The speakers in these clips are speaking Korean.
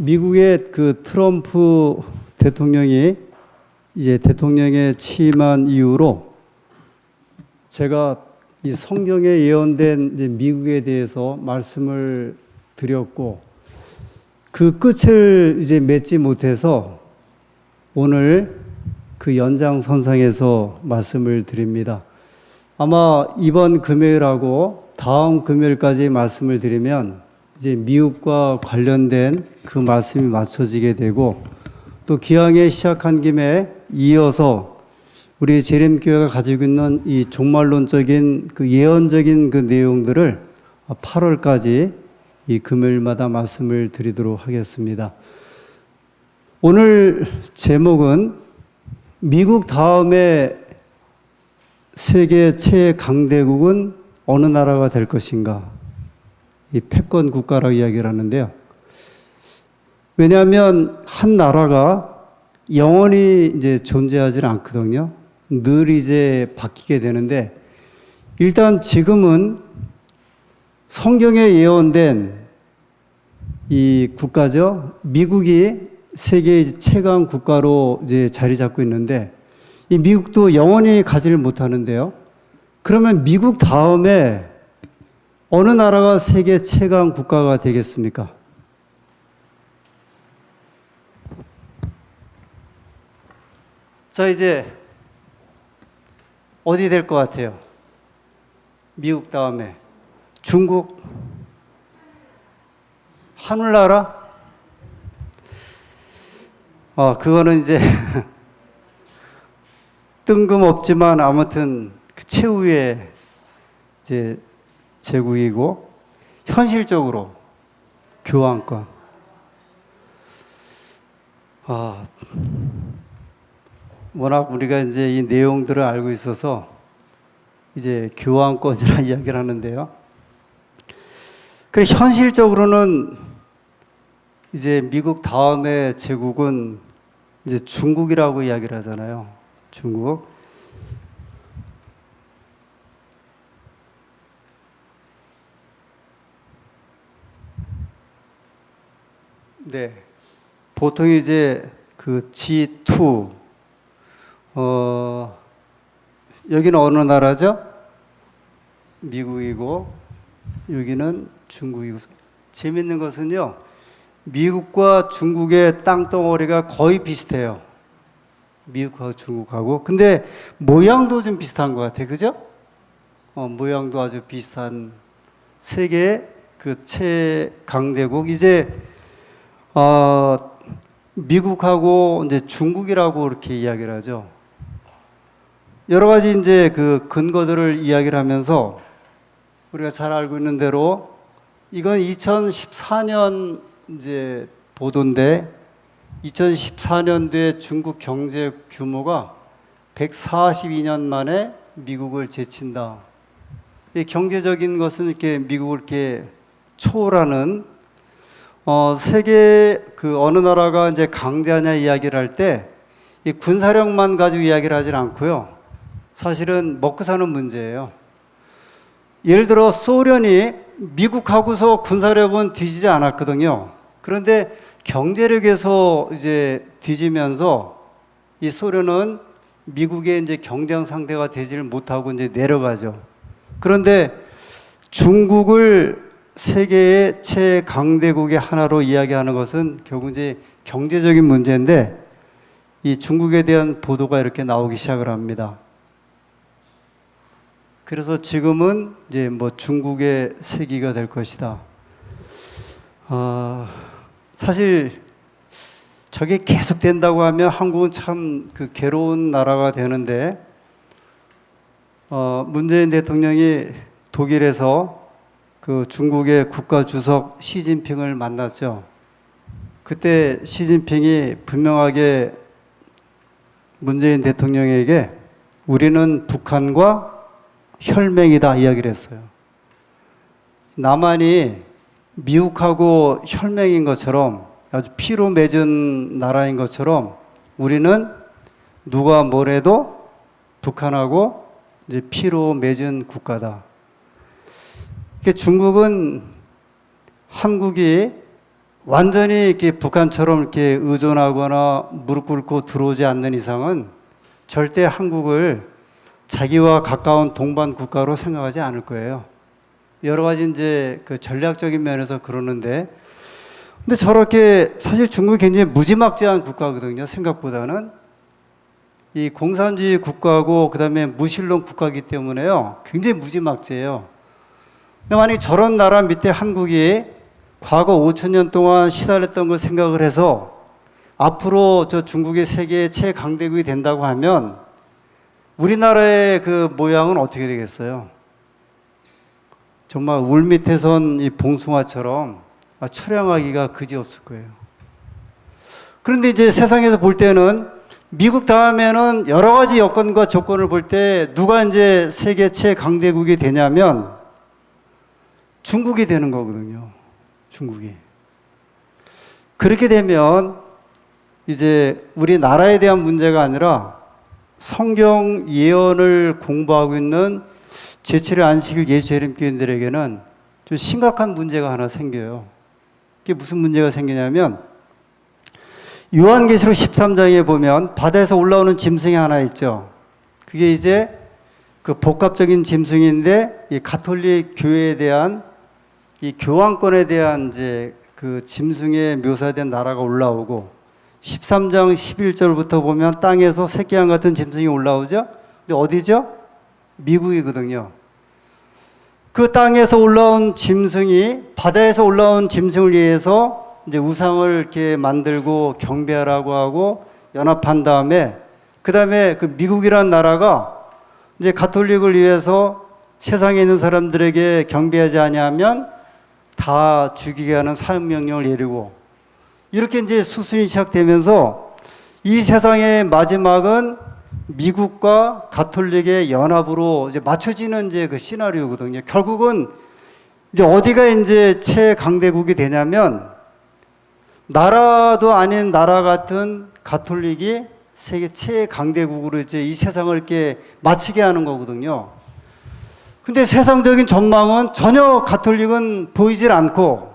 미국의 그 트럼프 대통령이 이제 대통령에 취임한 이후로 제가 이 성경에 예언된 이제 미국에 대해서 말씀을 드렸고 그 끝을 이제 맺지 못해서 오늘 그 연장선상에서 말씀을 드립니다. 아마 이번 금요일하고 다음 금요일까지 말씀을 드리면 이제 미국과 관련된 그 말씀이 맞춰지게 되고 또 기왕에 시작한 김에 이어서 우리 재림교회가 가지고 있는 이 종말론적인 그 예언적인 그 내용들을 8월까지 이 금요일마다 말씀을 드리도록 하겠습니다. 오늘 제목은 미국 다음에 세계 최강대국은 어느 나라가 될 것인가? 이 패권 국가라고 이야기를 하는데요. 왜냐하면 한 나라가 영원히 이제 존재하지는 않거든요. 늘 이제 바뀌게 되는데 일단 지금은 성경에 예언된 이 국가죠. 미국이 세계의 최강 국가로 이제 자리 잡고 있는데 이 미국도 영원히 가지를 못하는데요. 그러면 미국 다음에 어느 나라가 세계 최강 국가가 되겠습니까? 자, 이제 어디 될 것 같아요? 미국 다음에 중국? 하늘나라? 그거는 이제 뜬금없지만 아무튼 그 최후의 이제 제국이고 현실적으로 교환권. 워낙 우리가 이제 이 내용들을 알고 있어서 이제 교환권이라는 이야기를 하는데요. 그래 현실적으로는 이제 미국 다음에 제국은 이제 중국이라고 이야기를 하잖아요. 중국. 네. 보통 이제 그 G2 여기는 어느 나라죠? 미국이고 여기는 중국이고 재밌는 것은요. 미국과 중국의 땅덩어리가 거의 비슷해요. 미국하고 중국하고. 근데 모양도 좀 비슷한 것 같아요. 그죠? 모양도 아주 비슷한 세계 그 최강대국. 이제 미국하고 이제 중국이라고 이렇게 이야기를 하죠. 여러 가지 이제 그 근거들을 이야기를 하면서 우리가 잘 알고 있는 대로 이건 2014년 이제 보도인데 2014년도에 중국 경제 규모가 142년 만에 미국을 제친다. 이 경제적인 것은 이렇게 미국을 이렇게 초월하는 세계 그 어느 나라가 이제 강자냐 이야기를 할 때 이 군사력만 가지고 이야기를 하질 않고요. 사실은 먹고 사는 문제예요. 예를 들어 소련이 미국하고서 군사력은 뒤지지 않았거든요. 그런데 경제력에서 이제 뒤지면서 이 소련은 미국의 이제 경쟁 상대가 되지를 못하고 이제 내려가죠. 그런데 중국을 세계의 최강대국의 하나로 이야기하는 것은 결국 이제 경제적인 문제인데 이 중국에 대한 보도가 이렇게 나오기 시작을 합니다. 그래서 지금은 이제 뭐 중국의 세기가 될 것이다. 사실 저게 계속 된다고 하면 한국은 참 그 괴로운 나라가 되는데 문재인 대통령이 독일에서 그 중국의 국가 주석 시진핑을 만났죠. 그때 시진핑이 분명하게 문재인 대통령에게 우리는 북한과 혈맹이다 이야기를 했어요. 남한이 미국하고 혈맹인 것처럼 아주 피로 맺은 나라인 것처럼 우리는 누가 뭐래도 북한하고 이제 피로 맺은 국가다. 중국은 한국이 완전히 이렇게 북한처럼 이렇게 의존하거나 무릎 꿇고 들어오지 않는 이상은 절대 한국을 자기와 가까운 동반 국가로 생각하지 않을 거예요. 여러 가지 이제 그 전략적인 면에서 그러는데, 근데 저렇게 사실 중국이 굉장히 무지막지한 국가거든요. 생각보다는 이 공산주의 국가고 그다음에 무신론 국가이기 때문에요. 굉장히 무지막지해요. 근데 만약에 저런 나라 밑에 한국이 과거 5,000년 동안 시달렸던 걸 생각을 해서 앞으로 저 중국이 세계의 최강대국이 된다고 하면 우리나라의 그 모양은 어떻게 되겠어요? 정말 울 밑에 선 이 봉숭아처럼 처량하기가 그지없을 거예요. 그런데 이제 세상에서 볼 때는 미국 다음에는 여러 가지 여건과 조건을 볼 때 누가 이제 세계 최강대국이 되냐면 중국이 되는 거거든요. 중국이. 그렇게 되면 이제 우리나라에 대한 문제가 아니라 성경 예언을 공부하고 있는 제7일 안식일 예수재림교인들에게는 좀 심각한 문제가 하나 생겨요. 그게 무슨 문제가 생기냐면 요한계시록 13장에 보면 바다에서 올라오는 짐승이 하나 있죠. 그게 이제 그 복합적인 짐승인데 이 가톨릭 교회에 대한 이 교황권에 대한 이제 그 짐승에 묘사된 나라가 올라오고 13장 11절부터 보면 땅에서 새끼양 같은 짐승이 올라오죠. 근데 어디죠? 미국이거든요. 그 땅에서 올라온 짐승이 바다에서 올라온 짐승을 위해서 이제 우상을 이렇게 만들고 경배하라고 하고 연합한 다음에 그 다음에 그 미국이라는 나라가 이제 가톨릭을 위해서 세상에 있는 사람들에게 경배하지 아니하면 다 죽이게 하는 사형명령을 내리고 이렇게 이제 수순이 시작되면서 이 세상의 마지막은 미국과 가톨릭의 연합으로 이제 맞춰지는 이제 그 시나리오거든요. 결국은 이제 어디가 이제 최강대국이 되냐면 나라도 아닌 나라 같은 가톨릭이 세계 최강대국으로 이제 이 세상을 이렇게 마치게 하는 거거든요. 근데 세상적인 전망은 전혀 가톨릭은 보이질 않고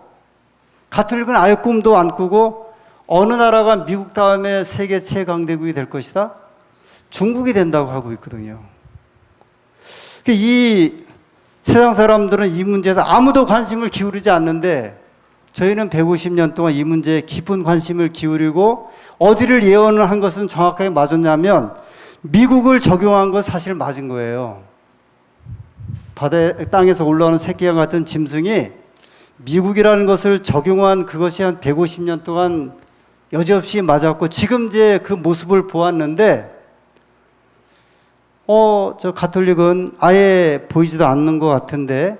가톨릭은 아예 꿈도 안 꾸고 어느 나라가 미국 다음에 세계 최강대국이 될 것이다? 중국이 된다고 하고 있거든요. 이 세상 사람들은 이 문제에서 아무도 관심을 기울이지 않는데 저희는 150년 동안 이 문제에 깊은 관심을 기울이고 어디를 예언을 한 것은 정확하게 맞았냐면 미국을 적용한 건 사실 맞은 거예요. 땅에서 올라오는 새끼양 같은 짐승이 미국이라는 것을 적용한 그것이 한 150년 동안 여지없이 맞았고 지금 이제 그 모습을 보았는데 저 가톨릭은 아예 보이지도 않는 것 같은데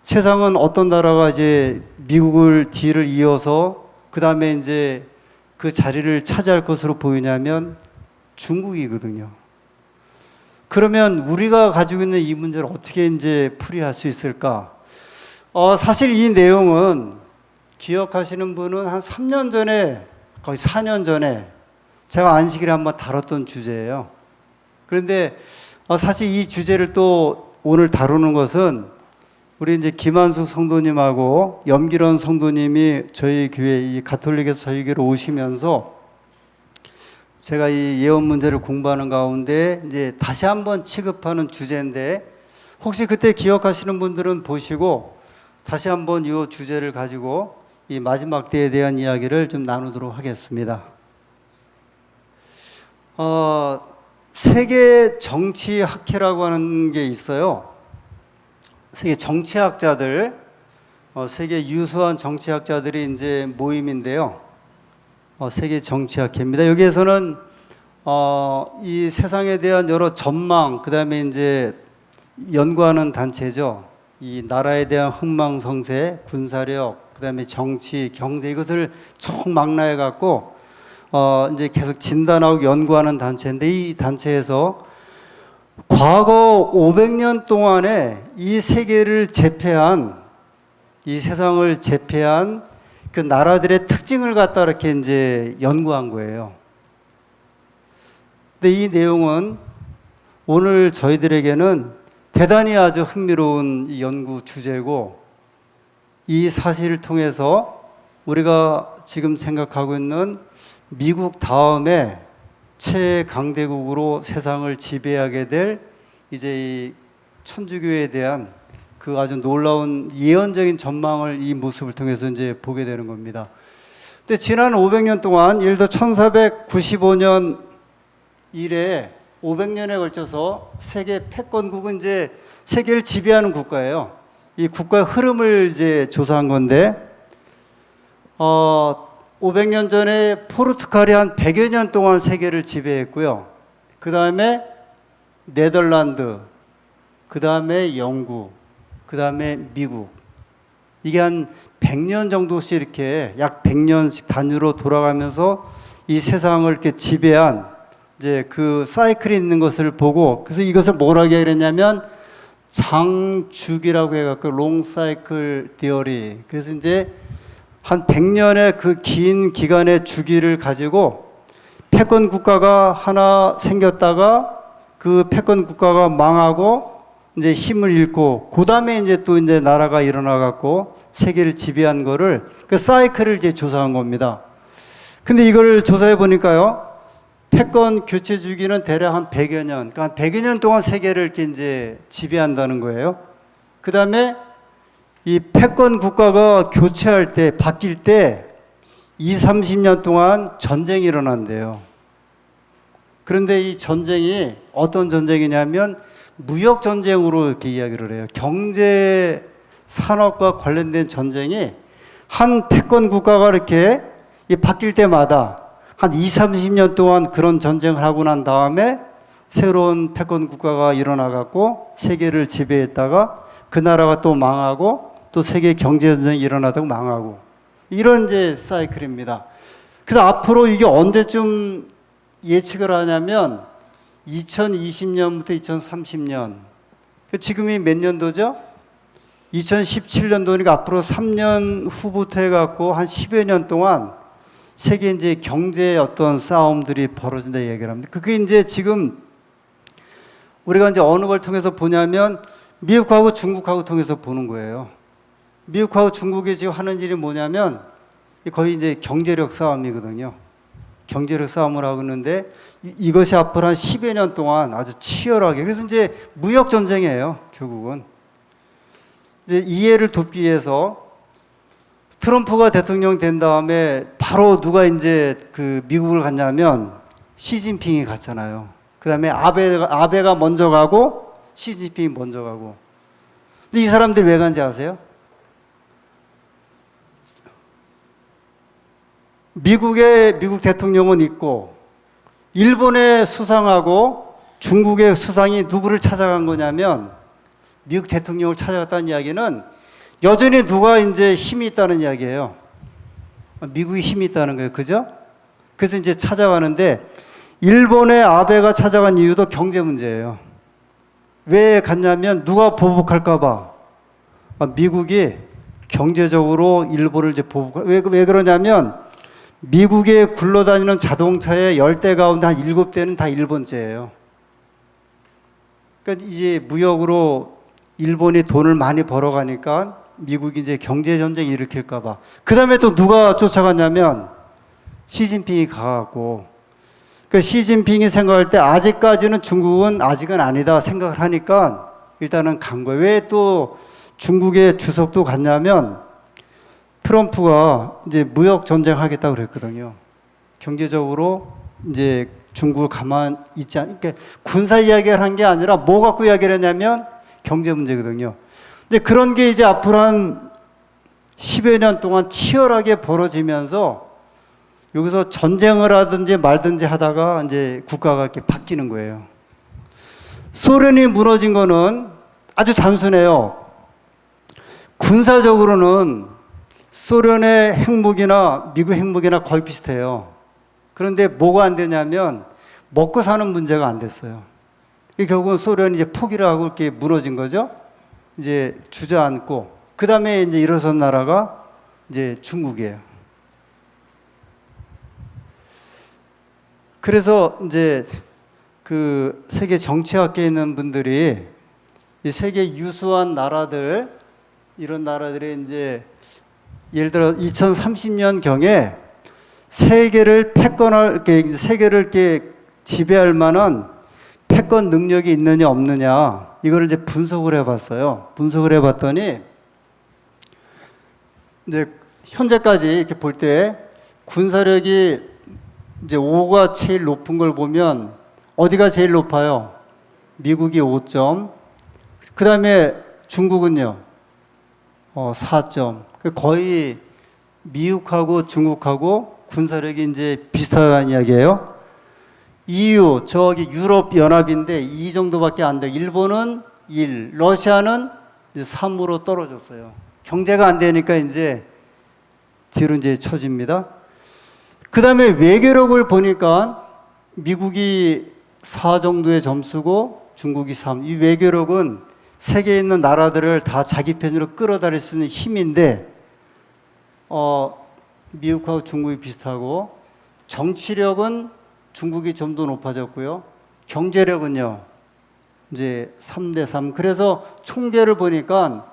세상은 어떤 나라가 이제 미국을 뒤를 이어서 그 다음에 이제 그 자리를 차지할 것으로 보이냐면 중국이거든요. 그러면 우리가 가지고 있는 이 문제를 어떻게 이제 풀이할 수 있을까? 사실 이 내용은 기억하시는 분은 한 3년 전에, 거의 4년 전에 제가 안식일에 한번 다뤘던 주제예요. 그런데 사실 이 주제를 또 오늘 다루는 것은 우리 이제 김한숙 성도님하고 염기런 성도님이 저희 교회, 이 가톨릭에서 저희 교회로 오시면서 제가 이 예언 문제를 공부하는 가운데 이제 다시 한번 취급하는 주제인데 혹시 그때 기억하시는 분들은 보시고 다시 한번 이 주제를 가지고 이 마지막 때에 대한 이야기를 좀 나누도록 하겠습니다. 세계 정치학회라고 하는 게 있어요. 세계 정치학자들, 세계 유수한 정치학자들이 이제 모임인데요. 세계 정치학회입니다. 여기에서는 이 세상에 대한 여러 전망, 그 다음에 이제 연구하는 단체죠. 이 나라에 대한 흥망성쇠, 군사력, 그 다음에 정치, 경제 이것을 총망라해 갖고 이제 계속 진단하고 연구하는 단체인데 이 단체에서 과거 500년 동안에 이 세계를 제패한 이 세상을 제패한 그 나라들의 특징을 갖다 이렇게 이제 연구한 거예요. 근데 이 내용은 오늘 저희들에게는 대단히 아주 흥미로운 이 연구 주제고 이 사실을 통해서 우리가 지금 생각하고 있는 미국 다음에 최강대국으로 세상을 지배하게 될 이제 이 천주교에 대한 그 아주 놀라운 예언적인 전망을 이 모습을 통해서 이제 보게 되는 겁니다. 근데 지난 500년 동안, 예를 들어 1495년 이래 500년에 걸쳐서 세계 패권국은 이제 세계를 지배하는 국가예요. 이 국가의 흐름을 이제 조사한 건데, 500년 전에 포르투갈이 한 100여 년 동안 세계를 지배했고요. 그 다음에 네덜란드, 그 다음에 영국, 그 다음에 미국. 이게 한 100년 정도씩 이렇게 약 100년씩 단위로 돌아가면서 이 세상을 이렇게 지배한 이제 그 사이클이 있는 것을 보고, 그래서 이것을 뭐라고 얘기했냐면 장주기라고 해갖고 롱 사이클 디어리. 그래서 이제 한 100년의 그 긴 기간의 주기를 가지고 패권 국가가 하나 생겼다가 그 패권 국가가 망하고 이제 힘을 잃고, 그 다음에 이제 또 이제 나라가 일어나갖고 세계를 지배한 거를, 그 사이클을 이제 조사한 겁니다. 근데 이걸 조사해 보니까요, 패권 교체 주기는 대략 한 100여 년, 그러니까 한 100여 년 동안 세계를 이렇게 이제 지배한다는 거예요. 그 다음에 이 패권 국가가 교체할 때, 바뀔 때 20, 30년 동안 전쟁이 일어난대요. 그런데 이 전쟁이 어떤 전쟁이냐면 무역 전쟁으로 이렇게 이야기를 해요. 경제 산업과 관련된 전쟁이 한 패권 국가가 이렇게 바뀔 때마다 한 20, 30년 동안 그런 전쟁을 하고 난 다음에 새로운 패권 국가가 일어나갖고 세계를 지배했다가 그 나라가 또 망하고 또 세계 경제 전쟁이 일어나다가 망하고, 이런 이제 사이클입니다. 그래서 앞으로 이게 언제쯤 예측을 하냐면 2020년부터 2030년. 지금이 몇 년도죠? 2017년도니까 앞으로 3년 후부터 해갖고 한 10여 년 동안 세계 이제 경제의 어떤 싸움들이 벌어진다 얘기를 합니다. 그게 이제 지금 우리가 이제 어느 걸 통해서 보냐면 미국하고 중국하고 통해서 보는 거예요. 미국하고 중국이 지금 하는 일이 뭐냐면 거의 이제 경제력 싸움이거든요. 경제력 싸움을 하고 있는데 이것이 앞으로 한 10여 년 동안 아주 치열하게, 그래서 이제 무역 전쟁이에요. 결국은 이제 이해를 돕기 위해서 트럼프가 대통령 된 다음에 바로 누가 이제 그 미국을 갔냐면 시진핑이 갔잖아요. 그 다음에 아베가 먼저 가고 시진핑이 먼저 가고. 근데 이 사람들이 왜 간지 아세요? 미국 대통령은 있고 일본의 수상하고 중국의 수상이 누구를 찾아간 거냐면 미국 대통령을 찾아갔다는 이야기는 여전히 누가 이제 힘이 있다는 이야기예요. 미국이 힘이 있다는 거예요. 그죠? 그래서 이제 찾아가는데 일본의 아베가 찾아간 이유도 경제 문제예요. 왜 갔냐면 누가 보복할까봐. 미국이 경제적으로 일본을 이제 왜 그러냐면 미국에 굴러다니는 자동차의 10대 가운데 한 7대는 다 일본제예요. 그러니까 이제 무역으로 일본이 돈을 많이 벌어가니까 미국이 이제 경제전쟁 일으킬까봐. 그 다음에 또 누가 쫓아갔냐면 시진핑이 가갖고, 그 시진핑이 생각할 때 아직까지는 중국은 아직은 아니다 생각을 하니까 일단은 간 거예요. 왜 또 중국의 주석도 갔냐면 트럼프가 이제 무역 전쟁 하겠다고 그랬거든요. 경제적으로 이제 중국을 가만 있지 않, 그러니까 군사 이야기를 한 게 아니라 뭐 갖고 이야기를 했냐면 경제 문제거든요. 근데 그런 게 이제 앞으로 한 10여 년 동안 치열하게 벌어지면서 여기서 전쟁을 하든지 말든지 하다가 이제 국가가 이렇게 바뀌는 거예요. 소련이 무너진 거는 아주 단순해요. 군사적으로는 소련의 핵무기나 미국 핵무기나 거의 비슷해요. 그런데 뭐가 안 되냐면 먹고 사는 문제가 안 됐어요. 결국은 소련이 이제 포기를 하고 이렇게 무너진 거죠. 이제 주저앉고, 그 다음에 이제 일어선 나라가 이제 중국이에요. 그래서 이제 그 세계 정치학계에 있는 분들이 이 세계 유수한 나라들, 이런 나라들의 이제 예를 들어 2030년 경에 세계를 이렇게 지배할 만한 패권 능력이 있느냐 없느냐 이거를 이제 분석을 해봤어요. 분석을 해봤더니 이제 현재까지 이렇게 볼 때 군사력이 이제 5가 제일 높은 걸 보면 어디가 제일 높아요? 미국이 5점. 그 다음에 중국은요? 4점. 거의 미국하고 중국하고 군사력이 이제 비슷하다는 이야기예요. EU, 저기 유럽 연합인데 2 정도밖에 안 돼요. 일본은 1, 러시아는 이제 3으로 떨어졌어요. 경제가 안 되니까 이제 뒤로 이제 처집니다. 그 다음에 외교력을 보니까 미국이 4 정도의 점수고 중국이 3. 이 외교력은 세계에 있는 나라들을 다 자기 편으로 끌어다릴 수 있는 힘인데, 미국하고 중국이 비슷하고, 정치력은 중국이 좀 더 높아졌고요. 경제력은요, 이제 3대 3. 그래서 총계를 보니까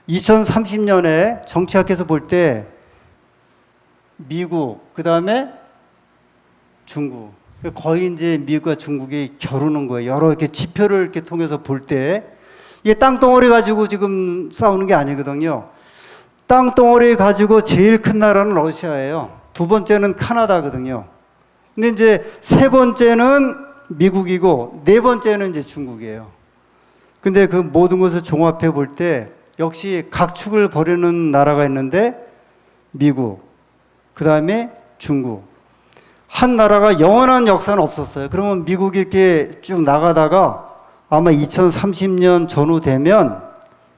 2030년에 정치학에서 볼 때 미국, 그 다음에 중국. 거의 이제 미국과 중국이 겨루는 거예요. 여러 이렇게 지표를 이렇게 통해서 볼 때. 이게 땅덩어리 가지고 지금 싸우는 게 아니거든요. 땅덩어리 가지고 제일 큰 나라는 러시아예요. 두 번째는 카나다거든요. 근데 이제 세 번째는 미국이고 네 번째는 이제 중국이에요. 근데 그 모든 것을 종합해 볼 때 역시 각축을 벌이는 나라가 있는데 미국, 그 다음에 중국. 한 나라가 영원한 역사는 없었어요. 그러면 미국이 이렇게 쭉 나가다가 아마 2030년 전후 되면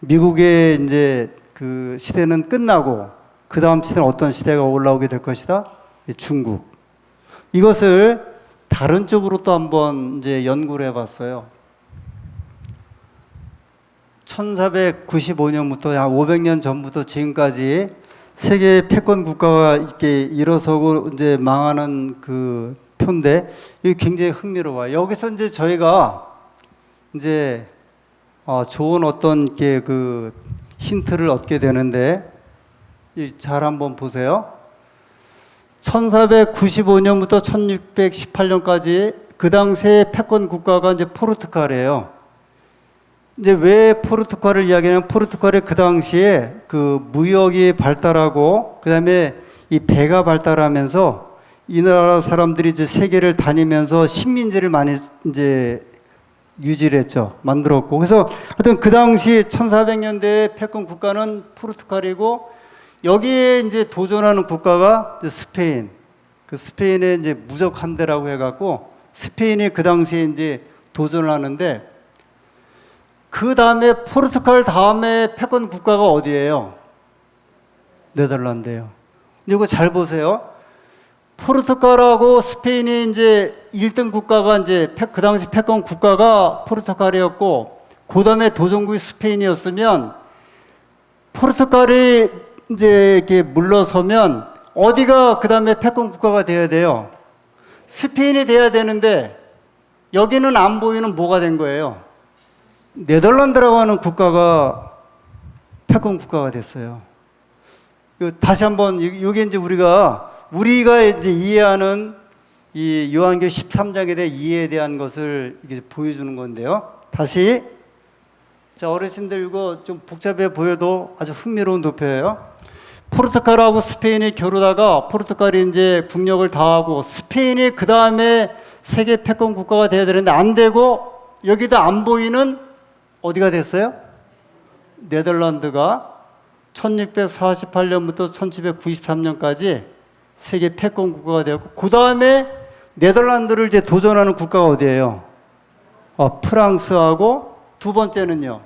미국의 이제 그 시대는 끝나고 그 다음 시대는 어떤 시대가 올라오게 될 것이다? 중국. 이것을 다른 쪽으로 또 한번 이제 연구를 해봤어요. 1495년부터 한 500년 전부터 지금까지 세계 패권 국가가 이렇게 일어서고 이제 망하는 그 표인데 이게 굉장히 흥미로워요. 여기서 이제 저희가 이제 좋은 어떤 게 그 힌트를 얻게 되는데 잘 한번 보세요. 1495년부터 1618년까지 그 당시에 패권 국가가 이제 포르투갈이에요. 이제 왜 포르투갈을 이야기하냐면 포르투갈이 그 당시에 그 무역이 발달하고 그 다음에 이 배가 발달하면서 이 나라 사람들이 이제 세계를 다니면서 식민지를 많이 이제 유지를 했죠. 만들었고. 그래서 하여튼 그 당시 1400년대 패권 국가는 포르투갈이고 여기에 이제 도전하는 국가가 이제 스페인. 그 스페인의 이제 무적 함대라고 해갖고 스페인이 그 당시에 이제 도전을 하는데 그 다음에 포르투갈 다음에 패권 국가가 어디예요? 네덜란드예요. 이거 잘 보세요. 포르투갈하고 스페인이 이제 1등 국가가 이제 그 당시 패권 국가가 포르투갈이었고 그 다음에 도전국이 스페인이었으면 포르투갈이 이제 이렇게 물러서면 어디가 그 다음에 패권 국가가 돼야 돼요? 스페인이 돼야 되는데 여기는 안 보이는 뭐가 된 거예요? 네덜란드라고 하는 국가가 패권 국가가 됐어요. 다시 한번 이게 이제 우리가 이제 이해하는 이 요한계시록 13장에 대한 이해에 대한 것을 이게 보여주는 건데요. 다시 자 어르신들 이거 좀 복잡해 보여도 아주 흥미로운 도표예요. 포르투갈하고 스페인이 겨루다가 포르투갈이 이제 국력을 다하고 스페인이 그 다음에 세계 패권 국가가 돼야 되는데 안 되고 여기도 안 보이는 어디가 됐어요? 네덜란드가 1648년부터 1793년까지 세계 패권 국가가 되었고 그 다음에 네덜란드를 이제 도전하는 국가가 어디예요? 프랑스하고 두 번째는요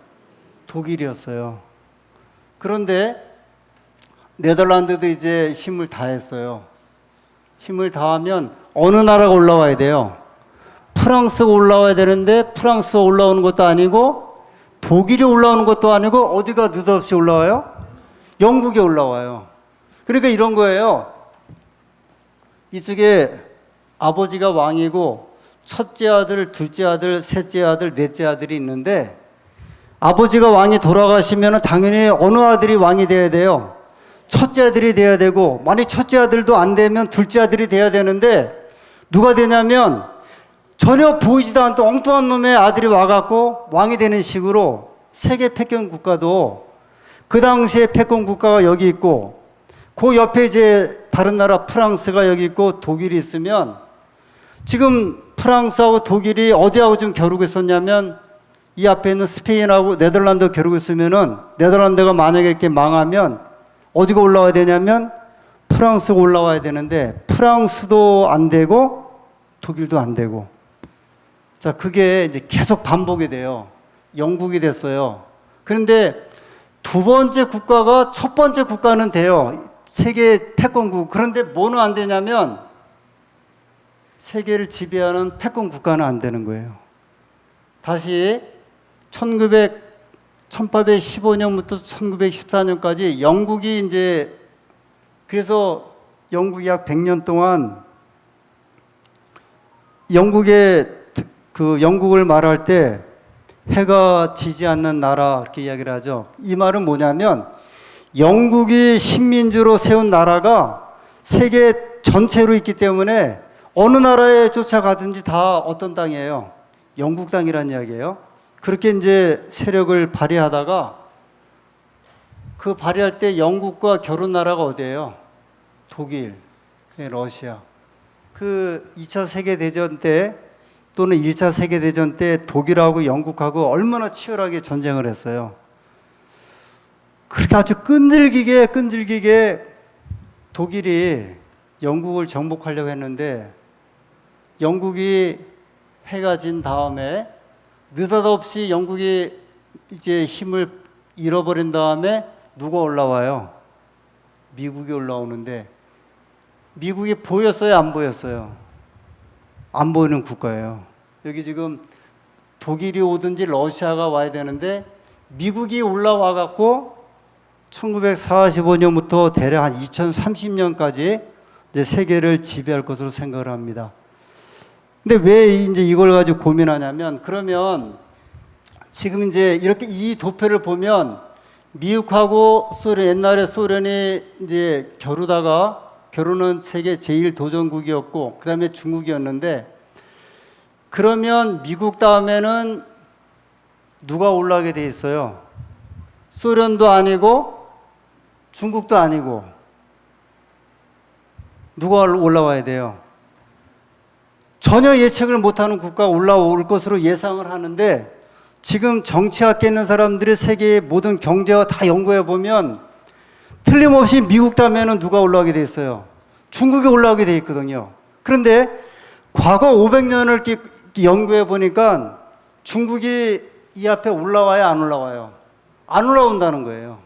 독일이었어요. 그런데 네덜란드도 이제 힘을 다했어요. 힘을 다하면 어느 나라가 올라와야 돼요? 프랑스가 올라와야 되는데 프랑스가 올라오는 것도 아니고 독일이 올라오는 것도 아니고 어디가 느닷없이 올라와요? 영국이 올라와요. 그러니까 이런 거예요. 이쪽에 아버지가 왕이고 첫째 아들, 둘째 아들, 셋째 아들, 넷째 아들이 있는데 아버지가 왕이 돌아가시면 당연히 어느 아들이 왕이 돼야 돼요? 첫째 아들이 돼야 되고, 만약 첫째 아들도 안 되면 둘째 아들이 돼야 되는데, 누가 되냐면 전혀 보이지도 않던 엉뚱한 놈의 아들이 와갖고 왕이 되는 식으로 세계 패권 국가도, 그 당시에 패권 국가가 여기 있고, 그 옆에 이제 다른 나라 프랑스가 여기 있고 독일이 있으면, 지금 프랑스하고 독일이 어디하고 좀 겨루고 있었냐면, 이 앞에 있는 스페인하고 네덜란드 겨루고 있으면은, 네덜란드가 만약에 이렇게 망하면 어디가 올라와야 되냐면 프랑스가 올라와야 되는데, 프랑스도 안 되고 독일도 안 되고, 자, 그게 이제 계속 반복이 돼요. 영국이 됐어요. 그런데 두 번째 국가가 첫 번째 국가는 돼요. 세계 패권국. 그런데 뭐는 안 되냐면 세계를 지배하는 패권 국가는 안 되는 거예요. 다시 1815년부터 1914년까지 영국이 이제, 그래서 영국이 약 100년 동안, 영국을 말할 때 해가 지지 않는 나라 이렇게 이야기를 하죠. 이 말은 뭐냐면 영국이 식민지로 세운 나라가 세계 전체로 있기 때문에 어느 나라에 쫓아가든지 다 어떤 땅이에요? 영국 땅이라는 이야기예요. 그렇게 이제 세력을 발휘하다가, 그 발휘할 때 영국과 겨룬 나라가 어디예요? 독일, 러시아. 그 2차 세계대전 때 또는 1차 세계대전 때 독일하고 영국하고 얼마나 치열하게 전쟁을 했어요. 그렇게 아주 끈질기게 독일이 영국을 정복하려고 했는데, 영국이 해가 진 다음에 느닷없이 영국이 이제 힘을 잃어버린 다음에 누가 올라와요? 미국이 올라오는데, 미국이 보였어요, 안 보였어요? 안 보이는 국가예요. 여기 지금 독일이 오든지 러시아가 와야 되는데 미국이 올라와 갖고 1945년부터 대략 한 2030년까지 이제 세계를 지배할 것으로 생각을 합니다. 근데 왜 이제 이걸 가지고 고민하냐면, 그러면 지금 이제 이렇게 이 도표를 보면 미국하고 소련, 옛날에 소련이 이제 겨루는 세계 제1도전국이었고, 그 다음에 중국이었는데, 그러면 미국 다음에는 누가 올라가게 돼 있어요? 소련도 아니고 중국도 아니고 누가 올라와야 돼요? 전혀 예측을 못하는 국가가 올라올 것으로 예상을 하는데, 지금 정치학계 있는 사람들이 세계의 모든 경제와 다 연구해 보면 틀림없이 미국 다음에는 누가 올라가게 돼 있어요? 중국이 올라가게 돼 있거든요. 그런데 과거 500년을 연구해 보니까 중국이 이 앞에 올라와야 안 올라와요? 안 올라온다는 거예요.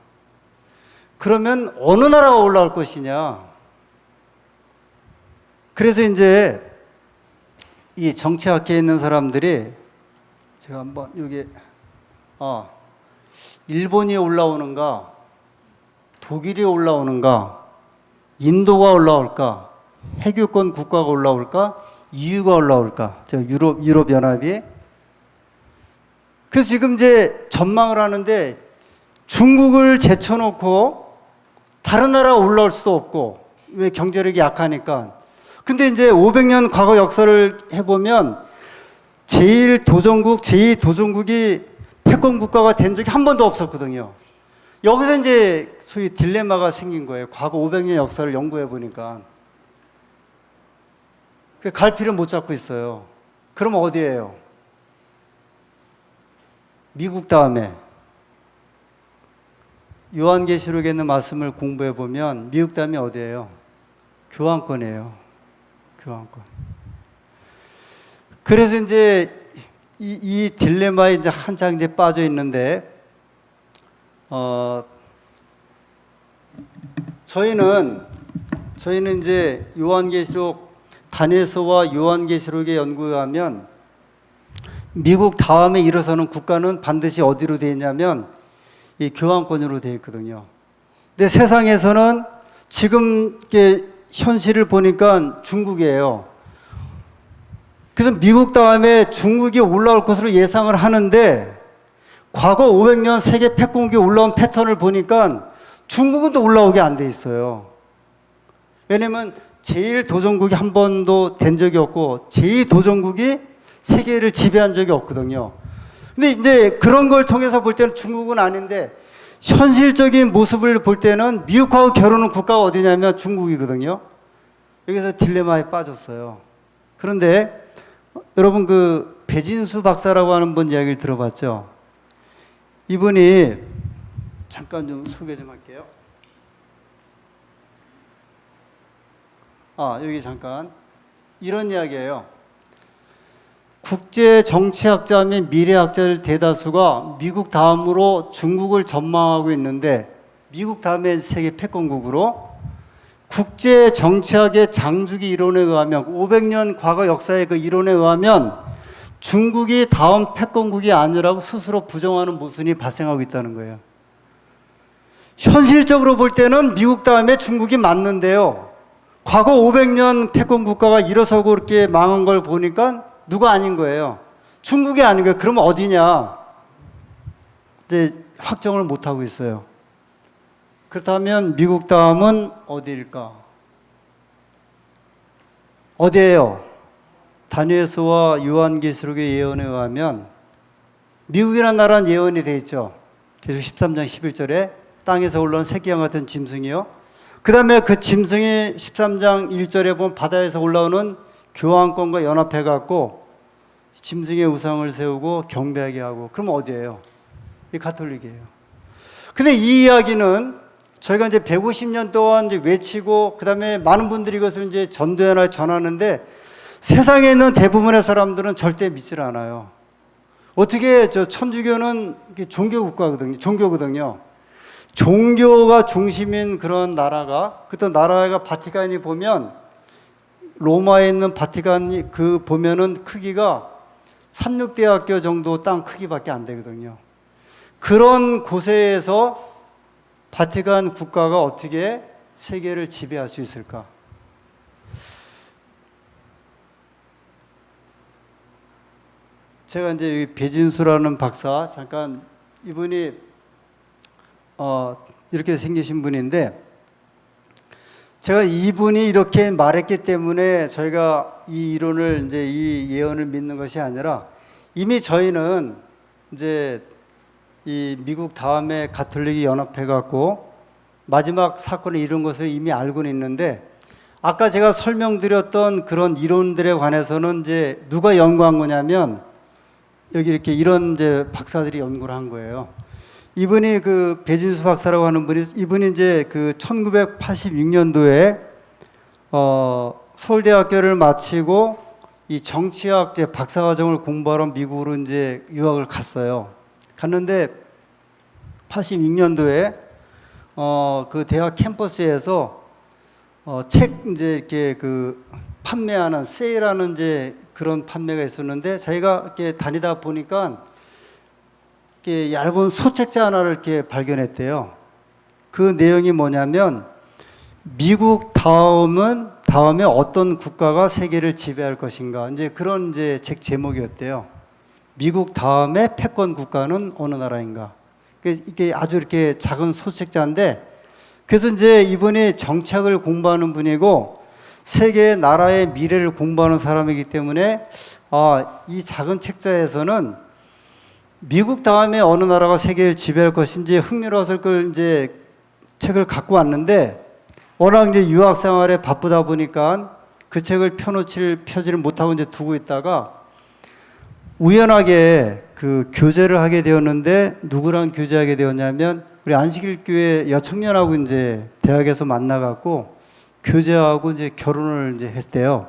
그러면 어느 나라가 올라올 것이냐? 그래서 이제 이 정치학계에 있는 사람들이, 제가 한번 여기, 일본이 올라오는가, 독일이 올라오는가, 인도가 올라올까, 해교권 국가가 올라올까, EU가 올라올까, 유럽 연합이. 그래서 지금 이제 전망을 하는데, 중국을 제쳐놓고 다른 나라가 올라올 수도 없고, 왜? 경제력이 약하니까. 근데 이제 500년 과거 역사를 해보면 제1도전국, 제2도전국이 패권 국가가 된 적이 한 번도 없었거든요. 여기서 이제 소위 딜레마가 생긴 거예요. 과거 500년 역사를 연구해 보니까. 갈피를 못 잡고 있어요. 그럼 어디예요? 미국 다음에. 요한계시록에 있는 말씀을 공부해 보면 미국 다음에 어디예요? 교황권이에요. 교황권. 그래서 이제 이 딜레마에 이제 한창 이제 빠져 있는데, 저희는 이제 요한계시록, 다니엘서와 요한계시록의 연구에 하면 미국 다음에 일어서는 국가는 반드시 어디로 되어 있냐면 이 교황권으로 되어 있거든요. 근데 세상에서는 지금 현실을 보니까 중국이에요. 그래서 미국 다음에 중국이 올라올 것으로 예상을 하는데, 과거 500년 세계 패권국이 올라온 패턴을 보니까 중국은 또 올라오게 안 돼 있어요. 왜냐면 제1도전국이 한 번도 된 적이 없고 제2도전국이 세계를 지배한 적이 없거든요. 근데 이제 그런 걸 통해서 볼 때는 중국은 아닌데 현실적인 모습을 볼 때는 미국하고 겨루는 국가가 어디냐면 중국이거든요. 여기서 딜레마에 빠졌어요. 그런데 여러분 그 배진수 박사라고 하는 분 이야기를 들어봤죠? 이분이 잠깐 좀 소개 좀 할게요. 여기 잠깐 이런 이야기예요. 국제 정치학자 및 미래학자들 대다수가 미국 다음으로 중국을 전망하고 있는데 미국 다음에 세계 패권국으로 국제 정치학의 장주기 이론에 의하면 500년 과거 역사의 그 이론에 의하면 중국이 다음 패권국이 아니라고 스스로 부정하는 모순이 발생하고 있다는 거예요. 현실적으로 볼 때는 미국 다음에 중국이 맞는데요. 과거 500년 패권 국가가 일어서고 이렇게 망한 걸 보니까 누가 아닌 거예요. 중국이 아닌 거예요. 그러면 어디냐? 이제 확정을 못 하고 있어요. 그렇다면 미국 다음은 어디일까? 어디예요? 다니엘서와 요한계시록의 예언에 의하면 미국이라는 나라는 예언이 돼 있죠. 계속 13장 11절에 땅에서 올라온 새끼양 같은 짐승이요. 그 다음에 그 짐승이 13장 1절에 보면 바다에서 올라오는 교황권과 연합해갖고 짐승의 우상을 세우고 경배하게 하고, 그럼 어디예요? 이 가톨릭이에요. 근데 이 이야기는 저희가 이제 150년 동안 이제 외치고, 그 다음에 많은 분들이 이것을 이제 전도회나 전하는데 세상에 있는 대부분의 사람들은 절대 믿질 않아요. 어떻게 천주교는 종교국가거든요. 종교거든요. 종교가 중심인 그런 나라가, 그때 나라가 바티칸이 보면 로마에 있는 바티칸이 보면은 크기가 삼육대학교 정도 땅 크기밖에 안 되거든요. 그런 곳에서 바티칸 국가가 어떻게 세계를 지배할 수 있을까? 제가 이제 배진수라는 박사, 잠깐 이분이 이렇게 생기신 분인데, 제가 이분이 이렇게 말했기 때문에 저희가 이 이론을 이제 이 예언을 믿는 것이 아니라 이미 저희는 이제 이 미국 다음에 가톨릭이 연합해갖고 마지막 사건을 이룬 것을 이미 알고는 있는데, 아까 제가 설명드렸던 그런 이론들에 관해서는 이제 누가 연구한 거냐면 여기 이렇게 이런 이제 박사들이 연구를 한 거예요. 이분이 그 배진수 박사라고 하는 분이, 이분이 이제 그 1986년도에 서울대학교를 마치고 이 정치학 이제 박사과정을 공부하러 미국으로 이제 유학을 갔어요. 갔는데 86년도에 그 대학 캠퍼스에서 책 이제 이렇게 그 판매하는 세일하는 이제 그런 판매가 있었는데, 자기가 이렇게 다니다 보니까 이렇게 얇은 소책자 하나를 이렇게 발견했대요. 그 내용이 뭐냐면 미국 다음에 어떤 국가가 세계를 지배할 것인가, 이제 그런 이제 책 제목이었대요. 미국 다음에 패권 국가는 어느 나라인가. 이게 아주 이렇게 작은 소책자인데, 그래서 이제 이분이 정책을 공부하는 분이고 세계 나라의 미래를 공부하는 사람이기 때문에 이 작은 책자에서는 미국 다음에 어느 나라가 세계를 지배할 것인지 흥미로워서 그걸 이제 책을 갖고 왔는데, 워낙 이제 유학 생활에 바쁘다 보니까 그 책을 펴지를 못하고 이제 두고 있다가 우연하게 그 교제를 하게 되었는데, 누구랑 교제하게 되었냐면 우리 안식일교회 여청년하고 이제 대학에서 만나갖고 교제하고 이제 결혼을 이제 했대요.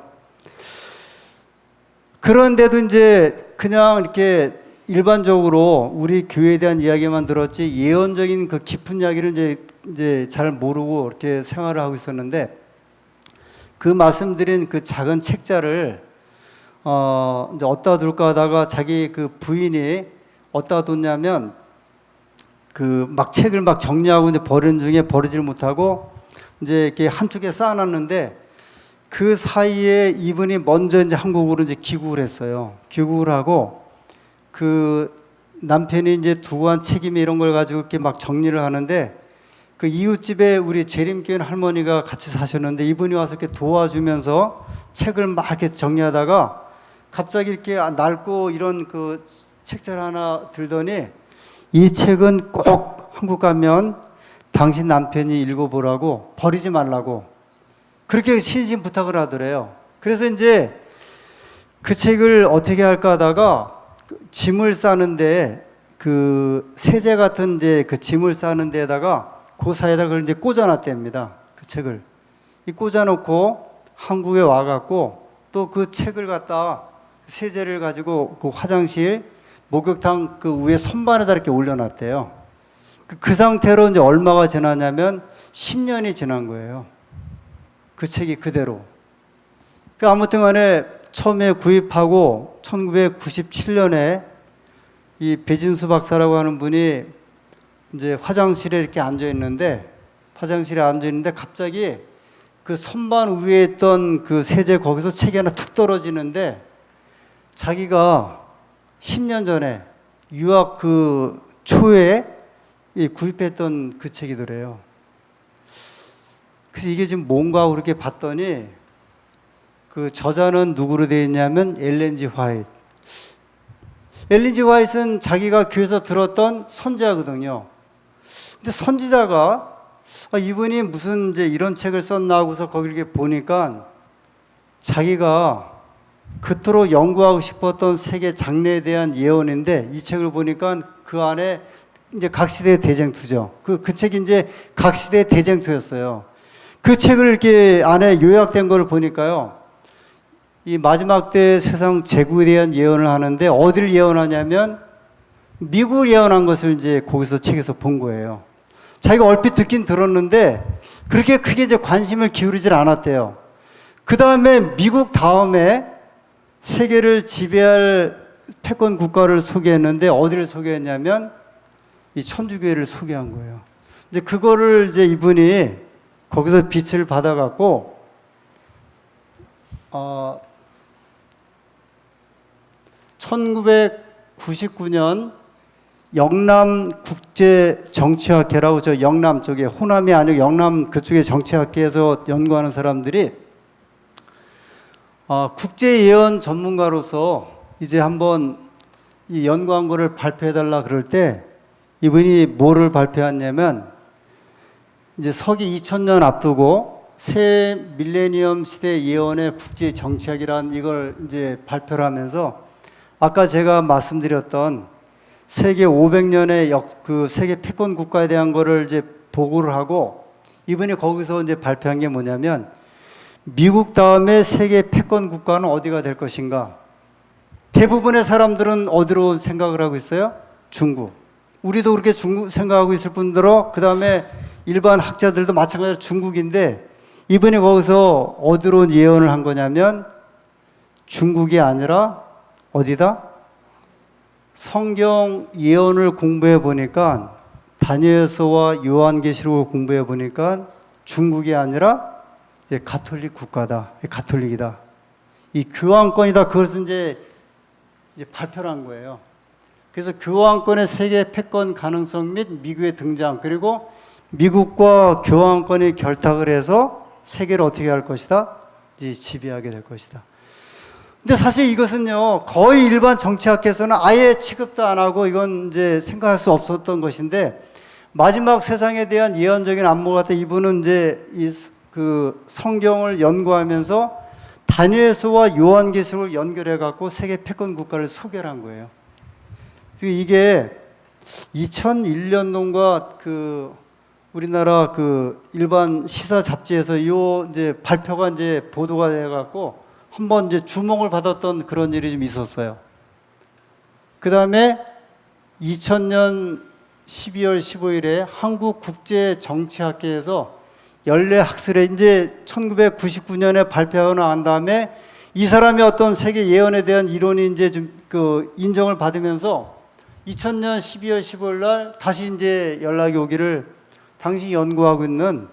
그런데도 이제 그냥 이렇게 일반적으로 우리 교회에 대한 이야기만 들었지 예언적인 그 깊은 이야기를 이제 잘 모르고 이렇게 생활을 하고 있었는데, 그 말씀드린 그 작은 책자를 이제 어디다 둘까 하다가 자기 그 부인이 어디다 뒀냐면 그 막 책을 막 정리하고 이제 버리는 중에 버리지를 못하고 이제 이렇게 한쪽에 쌓아놨는데, 그 사이에 이분이 먼저 이제 한국으로 이제 귀국을 했어요. 귀국을 하고 그 남편이 이제 두고 한 책임이 이런 걸 가지고 이렇게 막 정리를 하는데, 그 이웃집에 우리 재림교인 할머니가 같이 사셨는데 이분이 와서 이렇게 도와주면서 책을 막 이렇게 정리하다가 갑자기 이렇게 낡고 이런 그 책자를 하나 들더니 이 책은 꼭 한국 가면 당신 남편이 읽어보라고 버리지 말라고 그렇게 신신 부탁을 하더래요. 그래서 이제 그 책을 어떻게 할까 하다가 짐을 싸는데 그 세제 같은 이제 그 짐을 싸는 데에다가 그 사이에다 그걸 이제 꽂아놨답니다. 그 책을. 이 꽂아놓고 한국에 와갖고 또 그 책을 갖다 세제를 가지고 그 화장실 목욕탕 그 위에 선반에다 이렇게 올려놨대요. 그 상태로 이제 얼마가 지났냐면 10년이 지난 거예요. 그 책이 그대로. 그 아무튼 간에 처음에 구입하고 1997년에 이 배진수 박사라고 하는 분이 이제 화장실에 이렇게 앉아 있는데 갑자기 그 선반 위에 있던 그 세제 거기서 책이 하나 툭 떨어지는데 자기가 10년 전에 유학 그 초에 구입했던 그 책이더래요. 그래서 이게 지금 뭔가 그렇게 봤더니 그 저자는 누구로 되어 있냐면 엘렌 G. 화이트. 엘렌 G. 화이트는 자기가 교회에서 들었던 선지자거든요. 근데 선지자가 이분이 무슨 이제 이런 책을 썼나 하고서 거기 이렇게 보니까 자기가 그토록 연구하고 싶었던 세계 장래에 대한 예언인데 이 책을 보니까 그 안에 이제 각시대 대쟁투죠. 그 책이 이제 각시대 대쟁투였어요. 그 책을 이렇게 안에 요약된 걸 보니까요. 이 마지막 때 세상 재구에 대한 예언을 하는데 어디를 예언하냐면 미국을 예언한 것을 이제 거기서 책에서 본 거예요. 자기가 얼핏 듣긴 들었는데 그렇게 크게 이제 관심을 기울이질 않았대요. 그 다음에 미국 다음에 세계를 지배할 패권 국가를 소개했는데 어디를 소개했냐면 이 천주교회를 소개한 거예요. 이제 그거를 이제 이분이 거기서 빛을 받아갖고 1999년 영남국제정치학회라고 저 영남 쪽에 호남이 아니고 영남 그쪽에 정치학회에서 연구하는 사람들이 국제예언 전문가로서 이제 한번 이 연구한 거를 발표해달라 그럴 때 이분이 뭐를 발표했냐면 이제 서기 2000년 앞두고 새 밀레니엄 시대 예언의 국제정치학이라는 이걸 이제 발표를 하면서 아까 제가 말씀드렸던 세계 500년의 그 세계 패권 국가에 대한 거를 이제 보고를 하고 이분이 거기서 이제 발표한 게 뭐냐면 미국 다음에 세계 패권 국가는 어디가 될 것인가? 대부분의 사람들은 어디로 생각을 하고 있어요? 중국. 우리도 그렇게 중국 생각하고 있을 뿐더러 그 다음에 일반 학자들도 마찬가지로 중국인데 이분이 거기서 어디로 예언을 한 거냐면 중국이 아니라 어디다? 성경 예언을 공부해 보니까 다니엘서와 요한계시록을 공부해 보니까 중국이 아니라 이제 가톨릭 국가다. 가톨릭이다. 이 교황권이다. 그것을 이제 발표를 한 거예요. 그래서 교황권의 세계 패권 가능성 및 미국의 등장 그리고 미국과 교황권이 결탁을 해서 세계를 어떻게 할 것이다? 이제 지배하게 될 것이다. 근데 사실 이것은요, 거의 일반 정치학에서는 아예 취급도 안 하고 이건 이제 생각할 수 없었던 것인데 마지막 세상에 대한 예언적인 안목 같은 이분은 이제 그 성경을 연구하면서 다니엘서와 요한계시록을 연결해 갖고 세계 패권 국가를 소개한 거예요. 이게 2001년도인가 그 우리나라 그 일반 시사 잡지에서 요 이제 발표가 이제 보도가 돼 갖고 한번 이제 주목을 받았던 그런 일이 좀 있었어요. 그 다음에 2000년 12월 15일에 한국국제정치학회에서 연례 학술에 이제 1999년에 발표하고 난 다음에 이 사람의 어떤 세계 예언에 대한 이론이 이제 좀 그 인정을 받으면서 2000년 12월 15일 날 다시 이제 연락이 오기를 당신이 연구하고 있는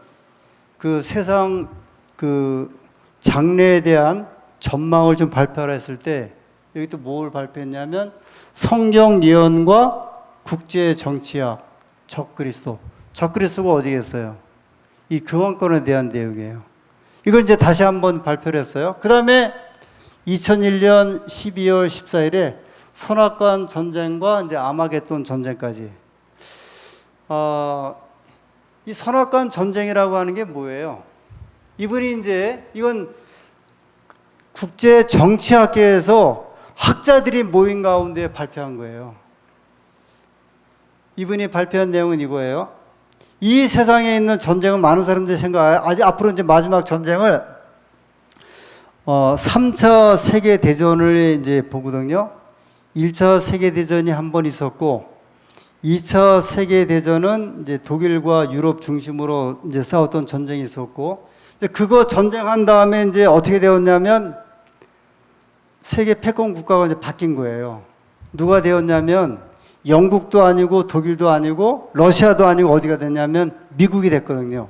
그 세상 그 장래에 대한 전망을 좀 발표하라 했을 때 여기 또 뭘 발표했냐면 성경 예언과 국제 정치학 적그리스도 적그리스도가 어디겠어요? 이 교환권에 대한 내용이에요. 이걸 이제 다시 한번 발표를 했어요. 그 다음에 2001년 12월 14일에 선악관 전쟁과 이제 아마겟돈 전쟁까지. 이 선악관 전쟁이라고 하는 게 뭐예요? 이분이 이제 이건 국제 정치학계에서 학자들이 모인 가운데 발표한 거예요. 이분이 발표한 내용은 이거예요. 이 세상에 있는 전쟁은 많은 사람들이 생각해요. 아직 앞으로 이제 마지막 전쟁을 3차 세계대전을 이제 보거든요. 1차 세계대전이 한 번 있었고, 2차 세계대전은 이제 독일과 유럽 중심으로 이제 싸웠던 전쟁이 있었고, 이제 그거 전쟁한 다음에 이제 어떻게 되었냐면, 세계 패권 국가가 이제 바뀐 거예요. 누가 되었냐면, 영국도 아니고, 독일도 아니고, 러시아도 아니고, 어디가 됐냐면, 미국이 됐거든요.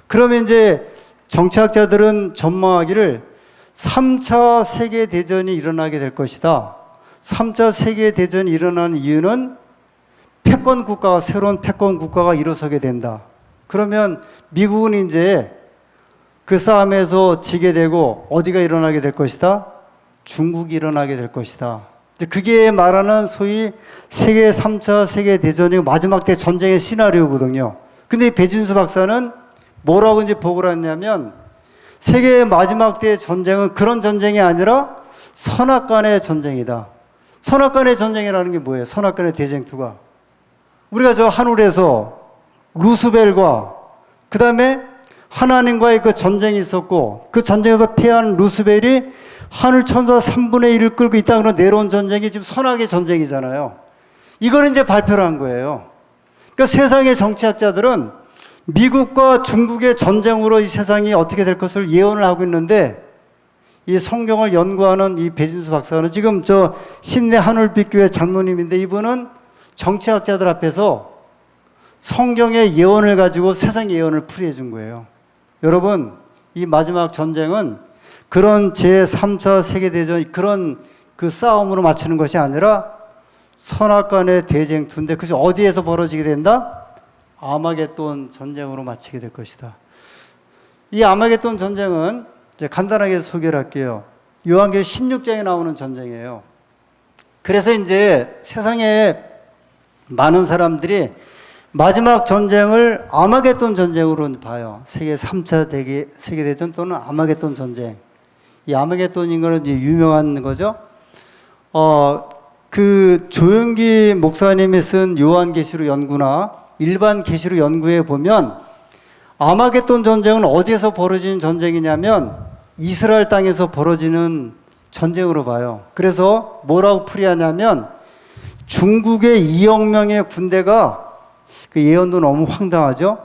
그러면 이제 정치학자들은 전망하기를 3차 세계대전이 일어나게 될 것이다. 3차 세계대전이 일어나는 이유는 패권 국가가, 새로운 패권 국가가 일어서게 된다. 그러면 미국은 이제 그 싸움에서 지게 되고 어디가 일어나게 될 것이다? 중국이 일어나게 될 것이다. 그게 말하는 소위 세계 3차 세계대전이 마지막 때 전쟁의 시나리오거든요. 근데 배진수 박사는 뭐라고 이제 보고를 했냐면 세계의 마지막 때의 전쟁은 그런 전쟁이 아니라 선악간의 전쟁이다. 선악간의 전쟁이라는 게 뭐예요? 선악간의 대쟁투가. 우리가 저 하늘에서 루스벨과 그 다음에 하나님과의 그 전쟁이 있었고 그 전쟁에서 패한 루스벨이 하늘 천사 3분의 1을 끌고 이 땅으로 내려온 전쟁이 지금 선악의 전쟁이잖아요. 이걸 이제 발표를 한 거예요. 그러니까 세상의 정치학자들은 미국과 중국의 전쟁으로 이 세상이 어떻게 될 것을 예언을 하고 있는데 이 성경을 연구하는 이 배진수 박사는 지금 저 신내 하늘빛교회 장로님인데 이분은 정치학자들 앞에서 성경의 예언을 가지고 세상 예언을 풀이해 준 거예요. 여러분, 이 마지막 전쟁은 그런 제3차 세계대전 그런 그 싸움으로 맞추는 것이 아니라 선악간의 대쟁투인데 그것이 어디에서 벌어지게 된다? 아마겟돈 전쟁으로 마치게 될 것이다. 이 아마겟돈 전쟁은 이제 간단하게 소개를 할게요. 요한계시록 16장에 나오는 전쟁이에요. 그래서 이제 세상에 많은 사람들이 마지막 전쟁을 아마겟돈 전쟁으로 봐요. 세계 3차 세계대전 또는 아마겟돈 전쟁. 이 아마겟돈인 거는 이제 유명한 거죠. 그 조영기 목사님이 쓴 요한계시록 연구나 일반 계시록 연구에 보면 아마겟돈 전쟁은 어디에서 벌어지는 전쟁이냐면 이스라엘 땅에서 벌어지는 전쟁으로 봐요. 그래서 뭐라고 풀이하냐면 중국의 2억 명의 군대가 그 예언도 너무 황당하죠.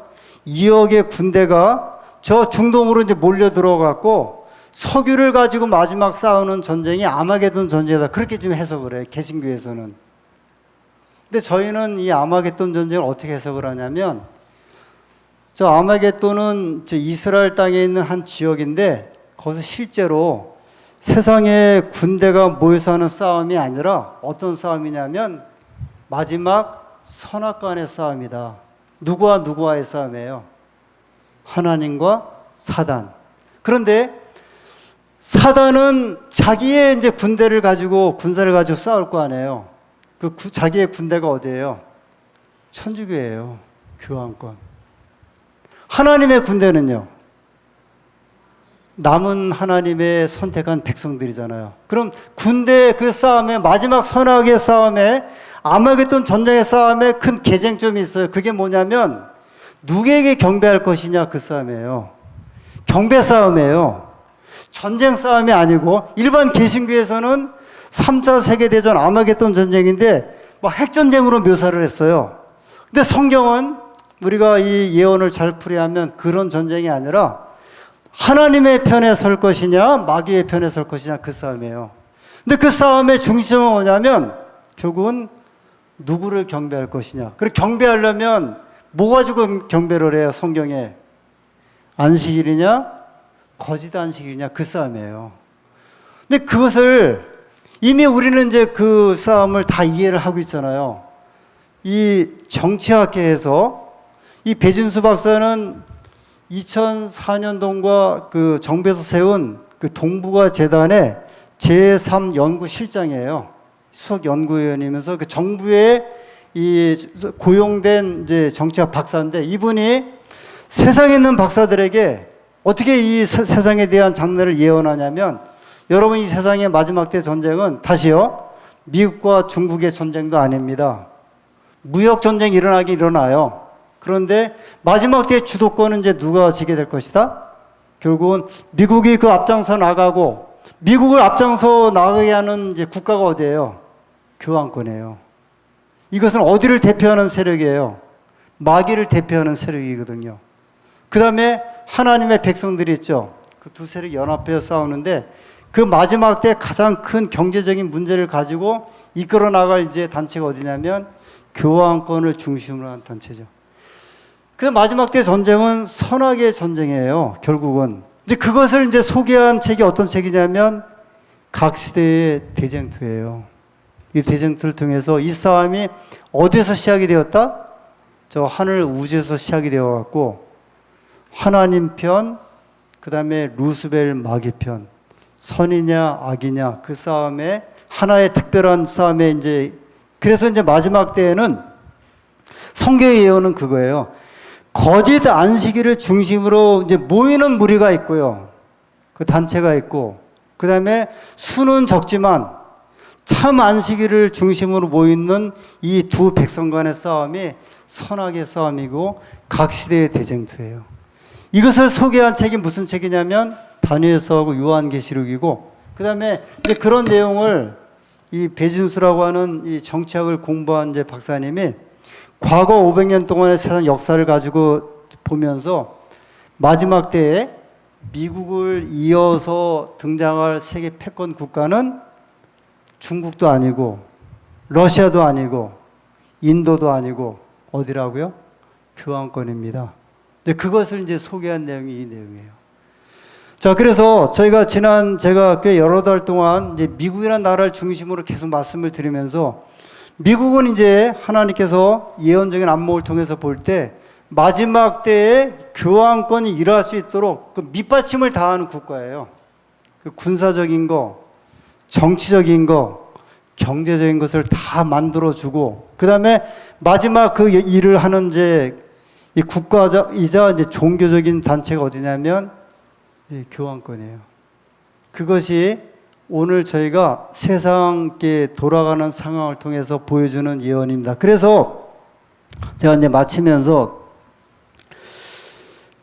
2억의 군대가 저 중동으로 이제 몰려 들어갔고 석유를 가지고 마지막 싸우는 전쟁이 아마겟돈 전쟁이다. 그렇게 좀 해석을 해요. 개신교에서는. 근데 저희는 이 아마겟돈 전쟁을 어떻게 해석을 하냐면 저 아마겟돈은 저 이스라엘 땅에 있는 한 지역인데 거기서 실제로 세상의 군대가 모여서 하는 싸움이 아니라 어떤 싸움이냐면 마지막 선악간의 싸움이다. 누구와 누구와의 싸움이에요? 하나님과 사단. 그런데 사단은 자기의 이제 군대를 가지고 군사를 가지고 싸울 거 아니에요. 자기의 군대가 어디예요? 천주교예요. 교황권. 하나님의 군대는요? 남은 하나님의 선택한 백성들이잖아요. 그럼 군대 그 싸움에 마지막 선악의 싸움에 아마겟돈 전쟁의 싸움에 큰 개쟁점이 있어요. 그게 뭐냐면 누구에게 경배할 것이냐 그 싸움이에요. 경배 싸움이에요. 전쟁 싸움이 아니고 일반 개신교에서는 3차 세계대전 아마겟돈 전쟁인데 막 핵전쟁으로 묘사를 했어요. 근데 성경은 우리가 이 예언을 잘 풀이하면 그런 전쟁이 아니라 하나님의 편에 설 것이냐 마귀의 편에 설 것이냐 그 싸움이에요. 근데 그 싸움의 중심은 뭐냐면 결국은 누구를 경배할 것이냐. 그리고 경배하려면 뭐 가지고 경배를 해요? 성경에 안식일이냐 거짓 안식일이냐 그 싸움이에요. 근데 그것을 이미 우리는 이제 그 싸움을 다 이해를 하고 있잖아요. 이 정치학계에서 이 배진수 박사는 2004년도인가 그 정부에서 세운 그 동북아 재단의 제3연구실장이에요. 수석 연구위원이면서 그 정부에 이 고용된 이제 정치학 박사인데, 이분이 세상에 있는 박사들에게 어떻게 이 세상에 대한 장래를 예언하냐면, 여러분, 이 세상의 마지막 때 전쟁은 다시요, 미국과 중국의 전쟁도 아닙니다. 무역 전쟁이 일어나요. 그런데 마지막 때 주도권은 이제 누가 지게 될 것이다? 결국은 미국이 그 앞장서 나가고, 미국을 앞장서 나가게 하는 이제 국가가 어디예요? 교황권이에요. 이것은 어디를 대표하는 세력이에요? 마귀를 대표하는 세력이거든요. 그 다음에 하나님의 백성들이 있죠. 그 두 세력이 연합해서 싸우는데, 그 마지막 때 가장 큰 경제적인 문제를 가지고 이끌어 나갈 이제 단체가 어디냐면 교황권을 중심으로 한 단체죠. 그 마지막 때 전쟁은 선악의 전쟁이에요. 결국은 이제 그것을 이제 소개한 책이 어떤 책이냐면 각 시대의 대쟁투예요. 이 대쟁투를 통해서 이 싸움이 어디서 시작이 되었다? 저 하늘 우주에서 시작이 되어 갖고, 하나님 편, 그 다음에 루스벨 마귀 편, 선이냐 악이냐, 그 싸움에 하나의 특별한 싸움에 이제, 그래서 이제 마지막 때에는 성경의 예언은 그거예요. 거짓 안식일을 중심으로 이제 모이는 무리가 있고요. 그 단체가 있고, 그 다음에 수는 적지만 참 안식일을 중심으로 모이는 이 두 백성 간의 싸움이 선악의 싸움이고 각 시대의 대쟁투예요. 이것을 소개한 책이 무슨 책이냐면 다니엘서하고 요한계시록이고, 그 다음에 이제 그런 내용을 이 배진수라고 하는 이 정치학을 공부한 이제 박사님이 과거 500년 동안의 세상 역사를 가지고 보면서 마지막 때에 미국을 이어서 등장할 세계 패권 국가는 중국도 아니고 러시아도 아니고 인도도 아니고 어디라고요? 교황권입니다. 그것을 이제 소개한 내용이 이 내용이에요. 자, 그래서 저희가 제가 꽤 여러 달 동안 이제 미국이라는 나라를 중심으로 계속 말씀을 드리면서, 미국은 이제 하나님께서 예언적인 안목을 통해서 볼 때 마지막 때에 교황권이 일할 수 있도록 그 밑받침을 다하는 국가예요. 그 군사적인 거, 정치적인 거, 경제적인 것을 다 만들어주고, 그 다음에 마지막 그 일을 하는 이제 이 국가이자 이제 종교적인 단체가 어디냐면 이제 교황권이에요. 그것이 오늘 저희가 세상께 돌아가는 상황을 통해서 보여주는 예언입니다. 그래서 제가 이제 마치면서,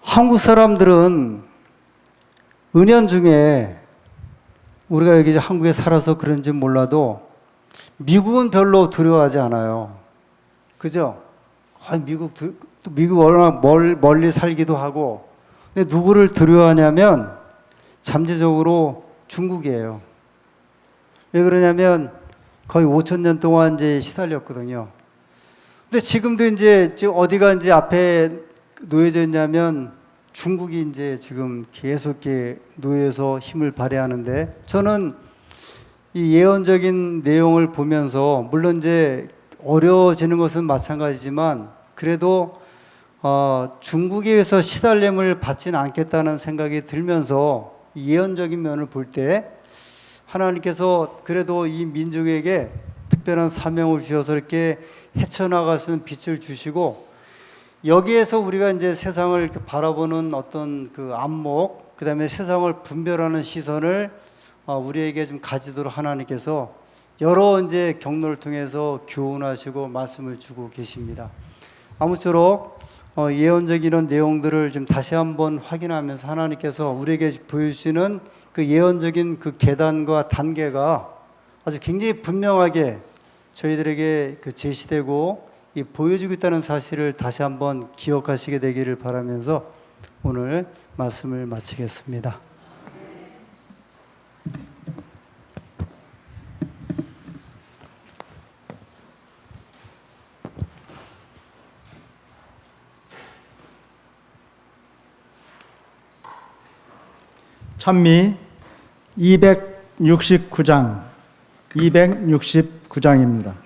한국 사람들은 은연중에 우리가 여기 한국에 살아서 그런지 몰라도 미국은 별로 두려워하지 않아요. 그죠? 미국 얼마나 멀리 살기도 하고. 근데 누구를 두려워하냐면 잠재적으로 중국이에요. 왜 그러냐면 거의 5,000년 동안 이제 시달렸거든요. 근데 지금도 이제 어디가 이제 앞에 놓여져 있냐면 중국이 이제 지금 계속 놓여서 힘을 발휘하는데, 저는 이 예언적인 내용을 보면서 물론 이제 어려워지는 것은 마찬가지지만 그래도 중국에 의해서 시달림을 받지는 않겠다는 생각이 들면서 예언적인 면을 볼 때 하나님께서 그래도 이 민족에게 특별한 사명을 주셔서 이렇게 헤쳐나갈 수 있는 빛을 주시고, 여기에서 우리가 이제 세상을 이렇게 바라보는 어떤 그 안목, 그 다음에 세상을 분별하는 시선을 우리에게 좀 가지도록 하나님께서 여러 이제 경로를 통해서 교훈하시고 말씀을 주고 계십니다. 아무쪼록 예언적인 이런 내용들을 좀 다시 한번 확인하면서 하나님께서 우리에게 보여주시는 그 예언적인 그 계단과 단계가 아주 굉장히 분명하게 저희들에게 그 제시되고 보여주고 있다는 사실을 다시 한번 기억하시게 되기를 바라면서 오늘 말씀을 마치겠습니다. 찬미 269장입니다.